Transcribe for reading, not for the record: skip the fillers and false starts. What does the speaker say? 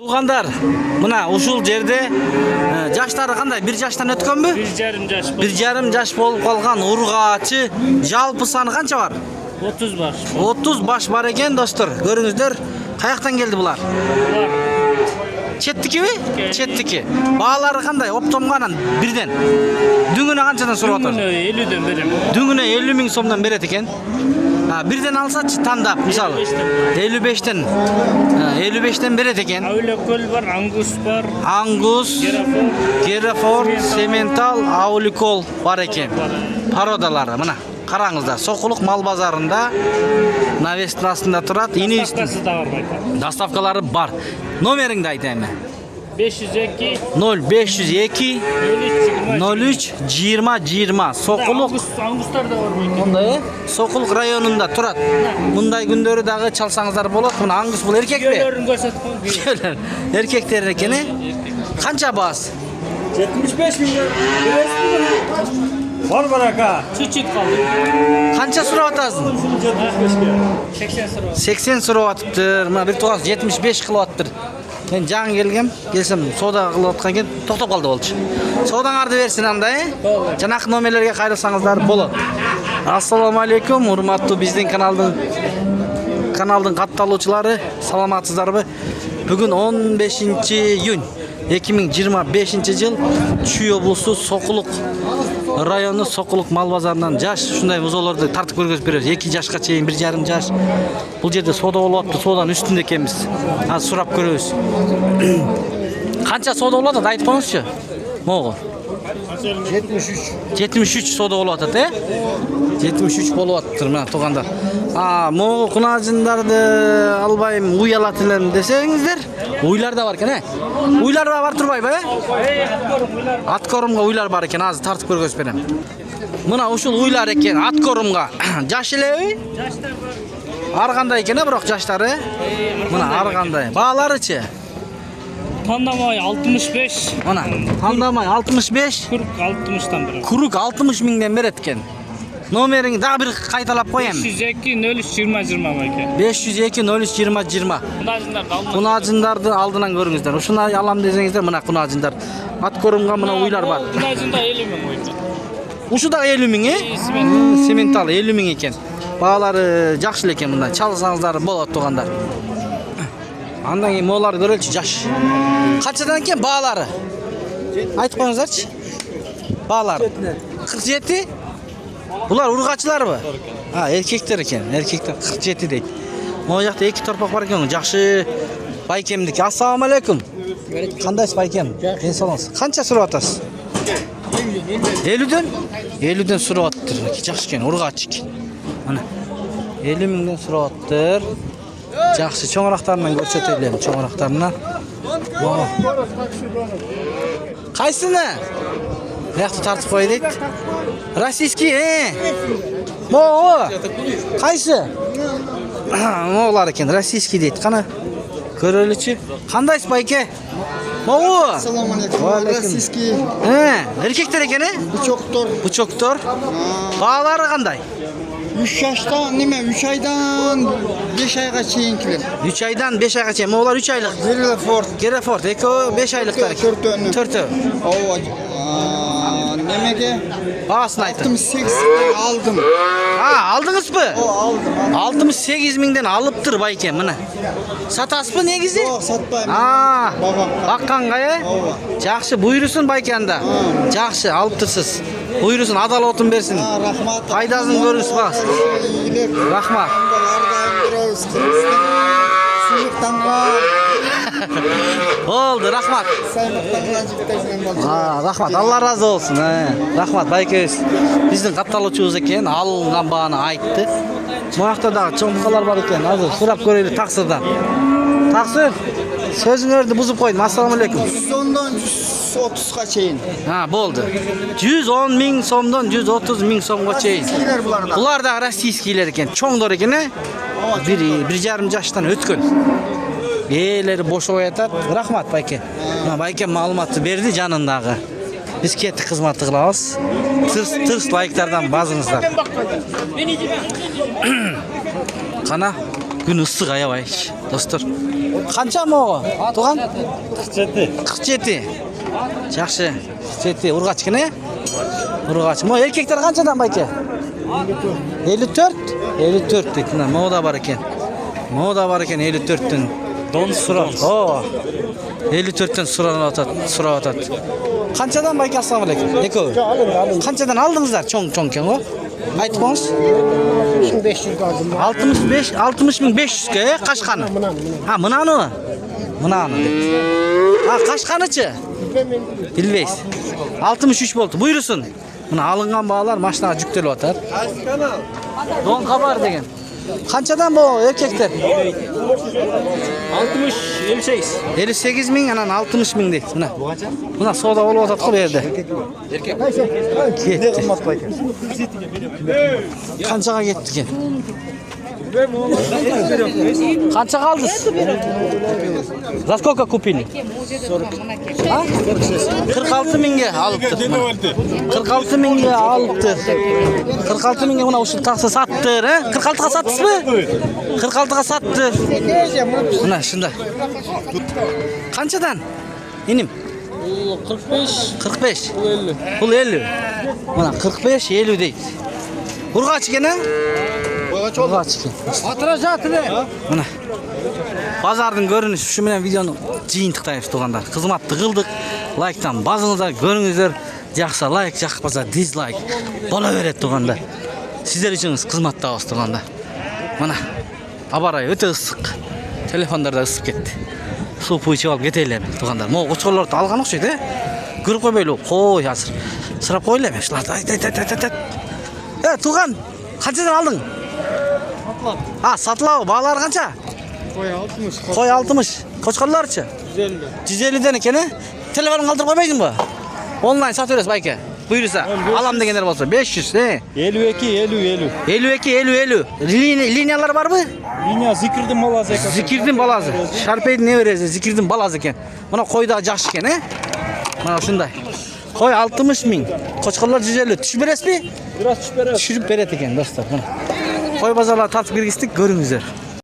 Туғандар, мына ушул жерде жаштары кандай? 1 жаштан өткөнбү? 1,5 жаш. 1,5 жаш болуп калган ургаачы жалпы саны канча бар? 30 баш. 30 баш бар экен, достор. Көрүңүздөр, каяктан келди булар? Четтикиби? Четтики. Баалары кандай? Оптомганан бирден. Дүңүнө канчадан сурап атат? 50дөн берем. Дүңүнө 50 миң сомдон берет экен. Бирден алсачы тандап, мисалы 55тен. 55тен берет экен. Ауликөл бар, ангус бар. Ангус, Герафорд, Сементал, Ауликол бар экен. Породалары мына. Караңыздар, Сокулук мал базарында навестин астында турат. Доставкасы да бар байка. Доставкалары бар. Номериңди айт эми. 502 0502 03 20 20 Сокулук. Ангустар да бар байка. Мындай Сокулук районунда турат. Мындай күндөрү дагы чалсаңыздар болот. Мына ангус бул эркекпи? Көлөрүн көрсөтүп коюң. Эркектер экен. Канча баас? 75 milyon. Var baraka. Чуть-чуть калды. Канча сурап атасың? 80 сыры. 80 сурап атыптыр. Мына бир тугас 75 кылып атыптыр. Мен жаңы келгем, келсем сода кылып аткан экен, токтоп калды болчу. Содаңарды берсин анда, Жанакы номерлерге кайрылсаңыздар болот. Ассаламу алейкум, урматтуу биздин каналдын катталуучулары, саламатсыздарбы? Бүгүн 15 июнь 2025 жыл Чүй облусу Сокулук району Сокулук мал базарынан жаш ушундай бузоолорду тартып көргөзүп беребиз. 2 жашка чейин 1,5 жаш. Бул жерде сода болуп атты, соданын үстүндө экенбиз. Азыр сурап көрөбүз. Канча сода болуп атат, айтып коюңузчу. Могу. 73 сода болуп атат, 73 болуп атыптыр мына туугандар. Могу кунажындарды албайм, уй алат элем десеңиздер, уйлар да бар экен, Уйлар да бар турбайбы, Ат корумга уйлар бар экен, азыр тартып көргөзүп берем. Мына ушул уйлар экен, ат корумга. Жаш элеби? Жаштар бар. Ар кандай экен, бирок жаштары? Мына ар кандай. Бааларычы? Тандамай 65. Мына, тандамай 65. Курук 60тан берем. Курук 60 миңден берет экен. Номерин дагы бир кайталап коем. 502 03 20 20 байка. 502 03 20 20. Кунажындарды алдынан. Кунажындарды алдынан көрүңүздөр. Ушуну алам десеңиздер, мына кунажындар. Ат корумга мына уйлар бар. Кунажында 50 миң байка. Ушу да 50 миң, Сементал 50 миң экен. Баалары жакшы экен мындай. Чалсаңыздар болот тугандар. Андан кийин молар көрөлчү жаш. Канчадан экен баалары? Айтып коюңуздарчы. Баалары 47. Булар ургачыларбы? Эркектер экен. Эркектер 47 дейт. Могу жакта 2 торпак бар экен. Жакшы байкемдики. Ассаламу алейкум. Кандайсыз байкем? Ден салыңыз. Канча сурап атасыз? 50дөн? 50дөн сурап атыптыр. Жакшы экен, ургач экен. Мына 50 миңден сурап атыптыр. Жакшы, чоңурактарынан көрсөтөлүм, чоңурактарынан. Кайсыны? Бияқта тартып қой дейт. Российский, Могу. Кайсы? Моғлар екен, российский дейт. Қана көрөлүчү. Кандайсыз байке? Могу. Assalamu alaikum. Российский. Эркектер екен, Бычоктор. Бычоктор. Баалары кандай? 3 yaşta neme 3 aydan 5 ayga çeyin kilim. 3 aydan 5 ayga чейин. Моғлар 3 айлык. Герефорд. Экөө 5 айлыктар. 4. Oo. Nemege Баасын айтты. 68 aldım. Алдыңызбы? Aldım. 68 миңден алыптыр байке, мына. Сатасызбы негизи? Yok satpayım. Бакканга, Жакшы, буйрусун байке анда. Жакшы, алыптырсыз. Буйрусун, адалатын берсин. Rahmat. Пайдасын көрүңүз багыз. Рахмат. Болду, рахмат. Рахмат, Алла разы болсун. Рахмат, байкебиз. Биздин катталуучубуз экен, алынган бааны айтты. Муякта дагы чоңкалар бар экен. Азыр сурап көрөлү таксырдан. Таксыр, сөзүңөрдү бузуп койдум. Ассаламу алейкум. 110'dan 130'ga çeyin. Болду. 110 миң сомдон 130 миң сомго чейин. Российскиler bular da. Булар да российскийлер экен. Чоңдор экен, 1,5 жаштан өткөн. Ээлери бошоп атат. Рахмат байке. Мына байке маалыматты берди жанындагы. Биз кеттик кызматты кылабыз. Тырс лайктардан базыңыздар. Кана күн ысык аябай, достор. Qancha mo'g'i? Tug'an? 47. Yaxshi. 47 urg'achgina. Urg'ach. Mo erkaklar qanchadan bayka? 54. 54 deydi. Mana mo'da bor ekan. Mo'da bor ekan 54 dan. Don so'rab. O. 54 dan so'rab atadi. Qanchadan bayka assalomu alaykum. Ekovi. Qanchadan oldingizlar? Cho'ng ekan o. Aytib qo'ying. 65 ga Qashqani. Ha, bunani. Ha, Qashqanichi? Bilmaysiz. 63 bo'ldi. Buyursin. Buni alingan bağlar maşinaga yüktelib atar. Don xabar degan. Qanchadan bu erkeklar? 60, 58. 58 ming, anan 60 ming deydi. Buna savdo bo'lib atadi bu yerda. Erkek. Ketdi. Qanchaga ketdi ekan? Qancha qoldingiz? За сколько купили? 46 mingga olibdi. 46 mingga olibdi. 46 mingga buna o'sha taqsa satdi, ha? 46 ga satdingizmi? 46 ga satdi. Mana shunda. Qanchadan? Inim. 45. Pul 50. Mana 45, 50 deydi. Urg'ach ekan-a? Urg'ach ekan. Atrajatli. Mana. Bazarning görünüşü şu bilen videonu jiyintiqtaymiz tuğanlar. Xizmatni qildik. Like'dan basingizlar, ko'ringizlar. Yaxshi like, yoqmasa dislike bo'la beradi tuğanlar. Sizlar uchun xizmatda olsun tuğanlar. Mana abaray o'ta issiq. Telefonlarda isib ketdi. Suv ichib olib ketaylar tuğanlar. Mo qo'chqorlarni algan o'xshaydi. Ko'rib qo'ymaylik. Qo'y hozir. Sirab qo'ylaymi shular. Tuğan, qanchadan olding? Ha, satlov, bağlar qancha? Qo'y 60. Qo'chqorlarchi? 150 dan ekan-a? Telefonni qoldirib qo'ymaysizmi? Onlayn sotaverasiz bayka. Buyursa, alam deganlar bo'lsa 500, 52. Liniyalar bormi? Liniya Zikir'din balazı ekan. Zikir'din balazı. Sharpaydi ne verasiz? Zikir'din balazı ekan. Mana qo'yda yaxshi ekan-a? Mana shunday. Qo'y 60 ming. Qo'chqorlar 150. Tushib berasizmi? Biraz tushib beradi. Tushirib beradi ekan do'stlar. Mana. Qo'y bozorlar tartib bergisdik, ko'ringizlar.